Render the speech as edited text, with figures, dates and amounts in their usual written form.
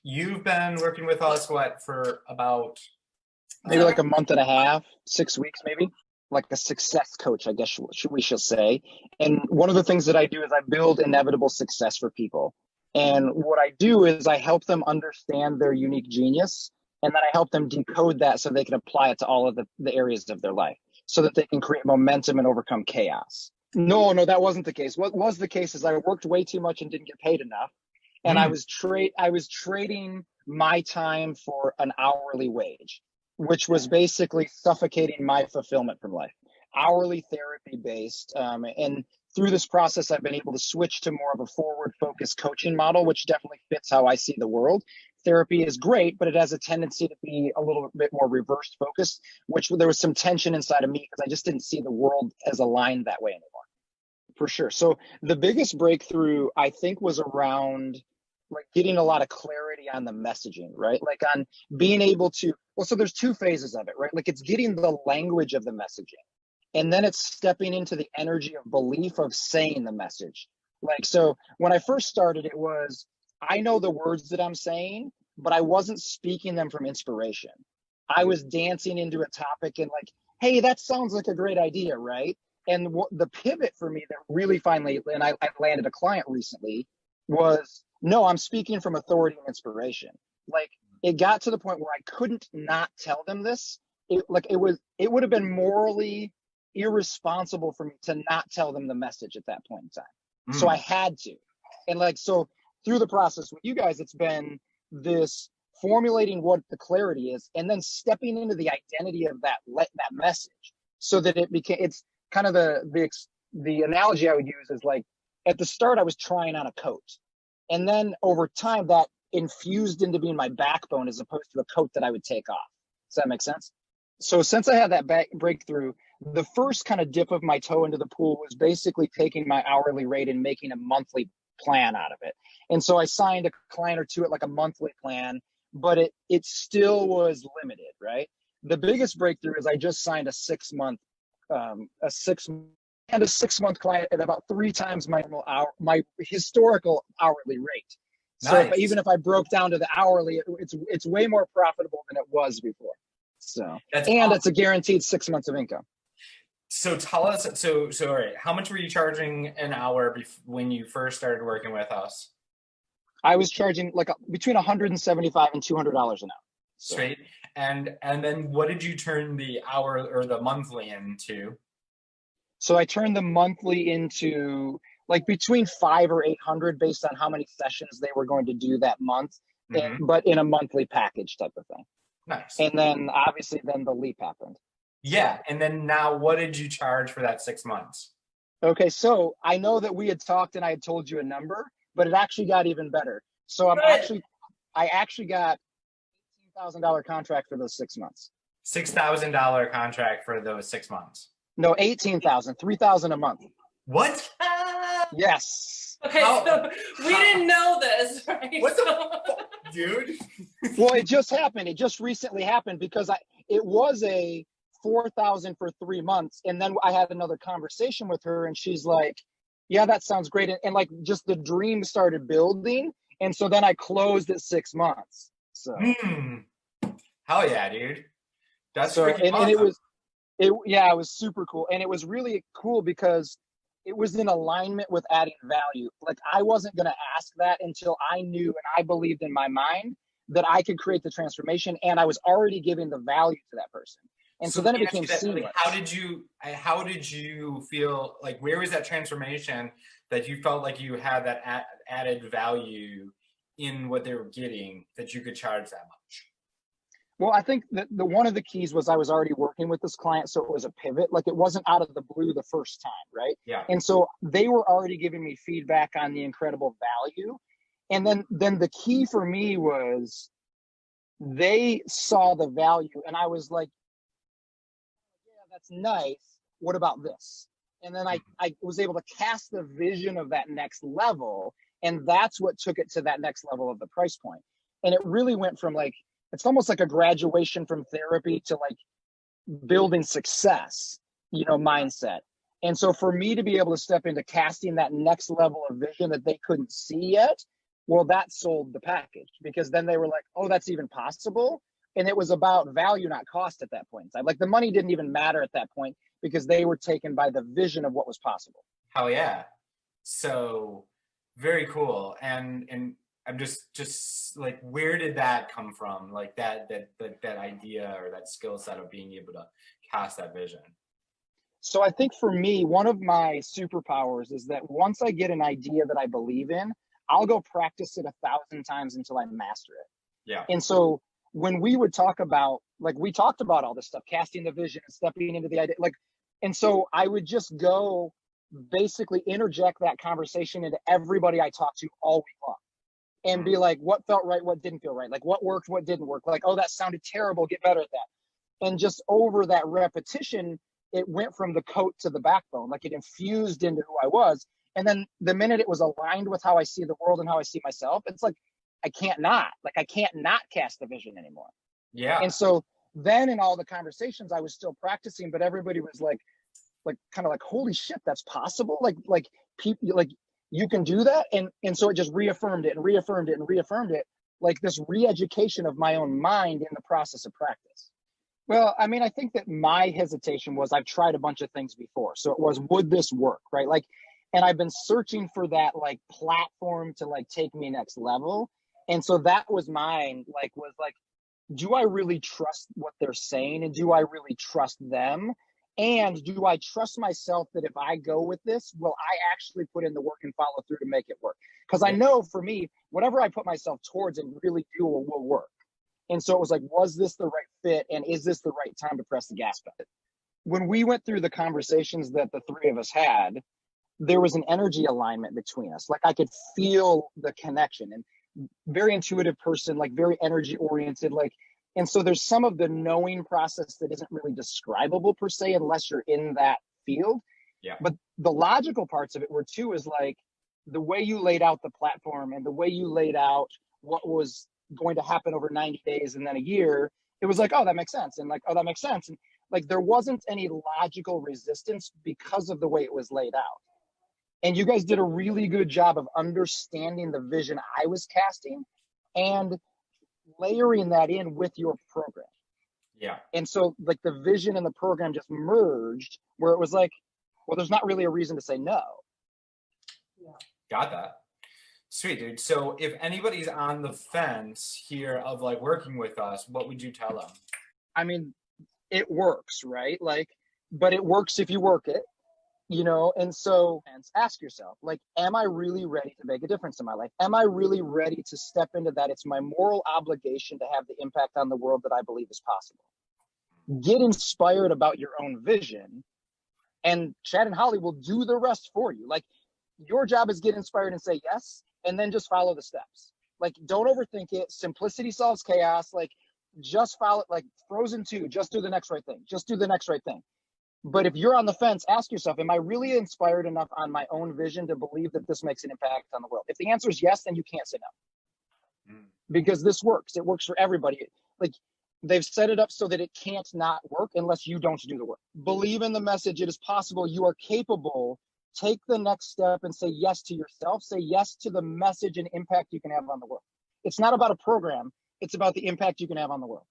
you've been working with us, what, for about, Maybe like a month and a half, 6 weeks, maybe like a success coach, I guess we shall say. And one of the things that I do is I build inevitable success for people. And what I do is I help them understand their unique genius, and then I help them decode that so they can apply it to all of the areas of their life so that they can create momentum and overcome chaos. No, that wasn't the case. What was the case is I worked way too much and didn't get paid enough. And mm, I was trading my time for an hourly wage, which was basically suffocating my fulfillment from life. Hourly therapy based, and through this process, I've been able to switch to more of a forward focused coaching model, which definitely fits how I see the world. Therapy is great, but it has a tendency to be a little bit more reverse focused, which there was some tension inside of me because I just didn't see the world as aligned that way anymore. For sure. So the biggest breakthrough I think was around like getting a lot of clarity on the messaging, right? Like on being able to, well, so there's two phases of it, right? Like it's getting the language of the messaging, and then it's stepping into the energy of belief of saying the message. Like, so when I first started, it was, I know the words that I'm saying, but I wasn't speaking them from inspiration. I was dancing into a topic and like, hey, that sounds like a great idea, right? And what the pivot for me that really finally, and I landed a client recently, was no, I'm speaking from authority and inspiration. Like it got to the point where I couldn't not tell them this. It would have been morally irresponsible for me to not tell them the message at that point in time. So I mm. had to. And like, so through the process with you guys, it's been this formulating what the clarity is and then stepping into the identity of that message so that it's kind of the analogy I would use is like at the start I was trying on a coat, and then over time that infused into being my backbone as opposed to a coat that I would take off. Does that make sense? So since I had that breakthrough, the first kind of dip of my toe into the pool was basically taking my hourly rate and making a monthly plan out of it. And so I signed a client or two at like a monthly plan, but it still was limited, right? The biggest breakthrough is I just signed a 6 month a 6 month client at about 3 times my historical hourly rate. So Nice. even if I broke down to the hourly, it's way more profitable than it was before. So, That's and it's awesome. a guaranteed 6 months of income. So tell us, so all right, how much were you charging an hour when you first started working with us? I was charging like between 175 and $200 an hour. So, Straight. And then what did you turn the hour or the monthly into? so I turned the monthly into like between 5 or 800 based on how many sessions they were going to do that month, Hmm. but in a monthly package type of thing. Nice. And then obviously then the leap happened. Yeah. So, And then now what did you charge for that 6 months? okay, so I know that we had talked and I had told you a number, but it actually got even better. So Good. I actually got $18,000 contract for those 6 months. $6,000 contract for those 6 months. No, 18,000, 3,000 a month. What? Yes. Okay, How? so we How? didn't know this, right? What the So, dude? Well, it just happened. It just recently happened because it was a 4,000 for 3 months. And then I had another conversation with her and she's like, yeah, that sounds great. And like just the dream started building. And so then I closed at 6 months. So, Hmm. Hell yeah, dude. That's so, freaking and it awesome. was, yeah, it was super cool. And it was really cool because it was in alignment with adding value. Like I wasn't going to ask that until I knew and I believed in my mind that I could create the transformation and I was already giving the value to that person. And So so let then it me ask became you that, like, how seamless. did how did you feel, like, where was that transformation that you felt like you had that added value in what they were getting that you could charge that much? Well, I think that the one of the keys was I was already working with this client, so it was a pivot. Like it wasn't out of the blue the first time, right? Yeah. And so they were already giving me feedback on the incredible value. And then the key for me was they saw the value and I was like, yeah, that's nice. What about this? And then I was able to cast the vision of that next level. And that's what took it to that next level of the price point. And it really went from like, it's almost like a graduation from therapy to like building success, mindset. And so for me to be able to step into casting that next level of vision that they couldn't see yet, Well, that sold the package, because then they were like, oh, that's even possible. And it was about value, not cost at that point in time. Like the money didn't even matter at that point, because they were taken by the vision of what was possible. Hell yeah. So very cool. And I'm just like, where did that come from? Like that idea or that skill set of being able to cast that vision. So I think for me, one of my superpowers is that once I get an idea that I believe in, I'll go practice it 1,000 times until I master it. Yeah. And so when we would talk about, like, we talked about all this stuff, casting the vision and stepping into the idea, like, and so I would just go basically interject that conversation into everybody I talked to all week long and be like, what felt right, what didn't feel right, like what worked, what didn't work, like, oh, that sounded terrible, get better at that. And just over that repetition, it went from the coat to the backbone, like it infused into who I was. And then the minute it was aligned with how I see the world and how I see myself, it's like, I can't not cast the vision anymore. Yeah. And so then in all the conversations, I was still practicing, but everybody was like kind of like, holy shit, that's possible. Like people, like you can do that. And so it just reaffirmed it and reaffirmed it and reaffirmed it, like this re-education of my own mind in the process of practice. Well, I mean, I think that my hesitation was I've tried a bunch of things before. So it was, would this work? Right. Like, and I've been searching for that like platform to like take me next level. And so that was mine, was like, do I really trust what they're saying? And do I really trust them? And do I trust myself that if I go with this, will I actually put in the work and follow through to make it work? Because I know for me, whatever I put myself towards and really do will work. And so it was like, was this the right fit? And is this the right time to press the gas pedal? When we went through the conversations that the three of us had, there was an energy alignment between us. Like I could feel the connection, and very intuitive person, like very energy oriented, like, and so there's some of the knowing process that isn't really describable per se, unless you're in that field. Yeah. But the logical parts of it were too, is like the way you laid out the platform and the way you laid out what was going to happen over 90 days and then a year, it was like, oh, that makes sense. And like, oh, that makes sense. And like, there wasn't any logical resistance because of the way it was laid out. And you guys did a really good job of understanding the vision I was casting and layering that in with your program. Yeah. And so like the vision and the program just merged, where it was like, well, there's not really a reason to say no. Yeah. Got that. Sweet, dude. So if anybody's on the fence here of like working with us, what would you tell them? I mean, it works, right? Like, but it works if you work it. You know, and so ask yourself, like, am I really ready to make a difference in my life? Am I really ready to step into that? It's my moral obligation to have the impact on the world that I believe is possible. Get inspired about your own vision, and Chad and Holly will do the rest for you. Like, your job is get inspired and say yes, and then just follow the steps. Like, don't overthink it. Simplicity solves chaos. Like, just follow it. Like Frozen 2, just do the next right thing. Just do the next right thing. But if you're on the fence, ask yourself, am I really inspired enough on my own vision to believe that this makes an impact on the world? If the answer is yes, then you can't say no. Because this works. It works for everybody. Like, they've set it up so that it can't not work unless you don't do the work. Believe in the message. It is possible. You are capable. Take the next step and say yes to yourself. Say yes to the message and impact you can have on the world. It's not about a program. It's about the impact you can have on the world.